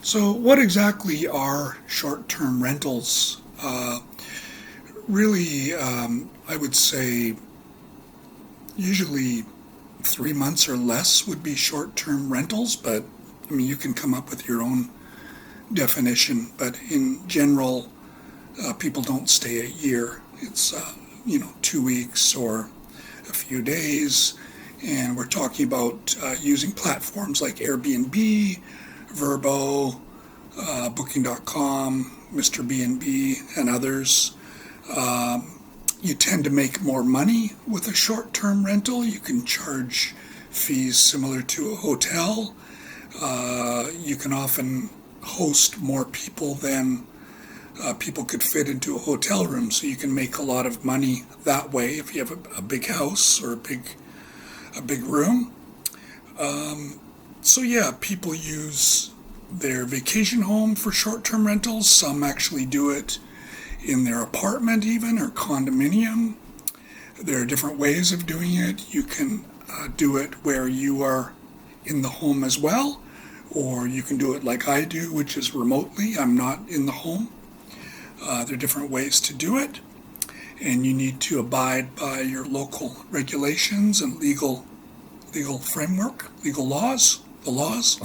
So, what exactly are short-term rentals? Really, I would say usually 3 months or less would be short-term rentals, but I mean, you can come up with your own definition. But in general, people don't stay a year. It's, 2 weeks or a few days. And we're talking about using platforms like Airbnb, Verbo, Booking.com, Mr. B&B, and others. You tend to make more money with a short-term rental. You can charge fees similar to a hotel. You can often host more people than people could fit into a hotel room, so you can make a lot of money that way if you have a big house or a big room. So yeah, people use their vacation home for short-term rentals. Some actually do it in their apartment even, or condominium. There are different ways of doing it. You can do it where you are in the home as well, or you can do it like I do, which is remotely. I'm not in the home. There are different ways to do it, and you need to abide by your local regulations and legal framework, legal laws, the laws.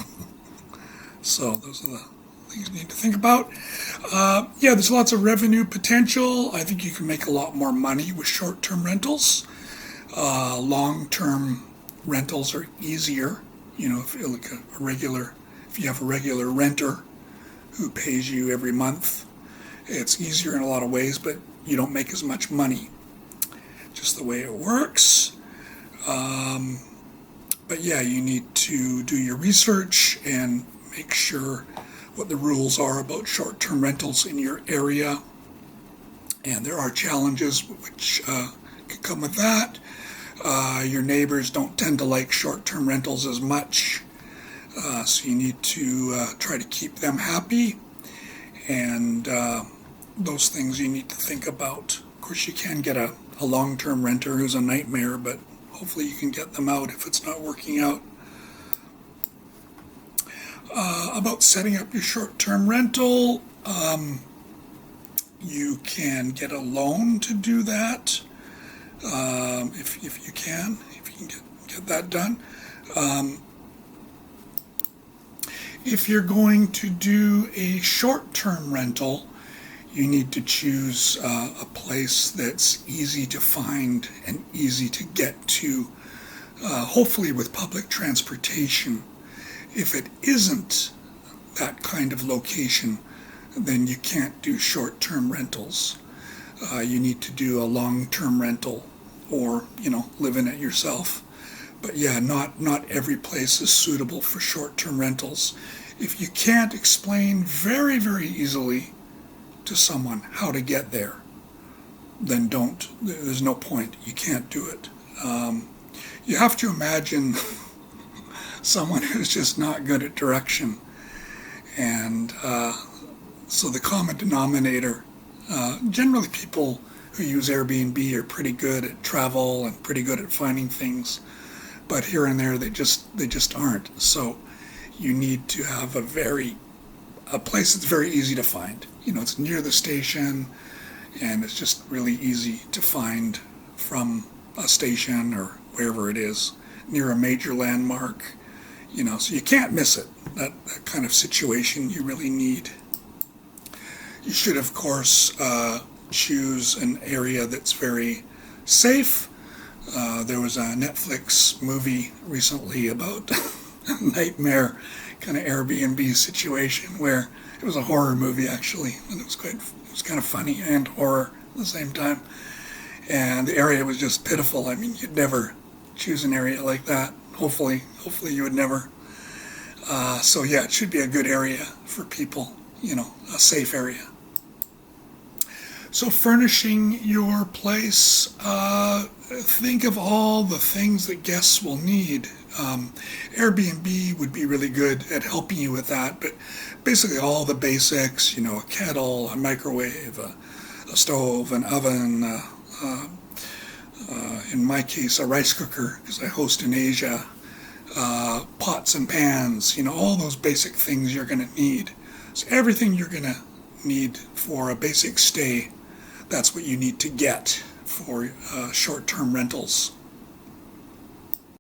So those are the things you need to think about. Yeah, there's lots of revenue potential. I think you can make a lot more money with short-term rentals. Long-term rentals are easier. If you look at if you have a regular renter who pays you every month, it's easier in a lot of ways, but you don't make as much money. Just the way it works. But yeah, you need to do your research and make sure what the rules are about short-term rentals in your area. And there are challenges which can come with that. Your neighbors don't tend to like short-term rentals as much, so you need to try to keep them happy. And those things you need to think about. Of course, you can get a long-term renter who's a nightmare, but hopefully you can get them out if it's not working out. About setting up your short-term rental, you can get a loan to do that, if you can get that done. If you're going to do a short-term rental, you need to choose a place that's easy to find and easy to get to, hopefully with public transportation. If it isn't that kind of location, then you can't do short-term rentals. You need to do a long-term rental or, live in it yourself. But yeah, not every place is suitable for short-term rentals. If you can't explain very, very easily to someone how to get there, then don't. There's no point. You can't do it. You have to imagine someone who's just not good at direction. And so the common denominator, generally people who use Airbnb are pretty good at travel and pretty good at finding things, but here and there they just aren't. So you need to have a place that's very easy to find. It's near the station, and it's just really easy to find from a station or wherever it is, near a major landmark. So you can't miss it. That kind of situation you really need. You should, of course, choose an area that's very safe. There was a Netflix movie recently about a nightmare kind of Airbnb situation where it was a horror movie actually, and it was kind of funny and horror at the same time. And the area was just pitiful. I mean, you'd never choose an area like that. Hopefully you would never. So yeah, it should be a good area for people, a safe area. So furnishing your place, think of all the things that guests will need. Airbnb would be really good at helping you with that, but basically all the basics, a kettle, a microwave, a stove, an oven, in my case, a rice cooker, because I host in Asia, pots and pans, all those basic things you're going to need. So everything you're going to need for a basic stay, that's what you need to get for short-term rentals.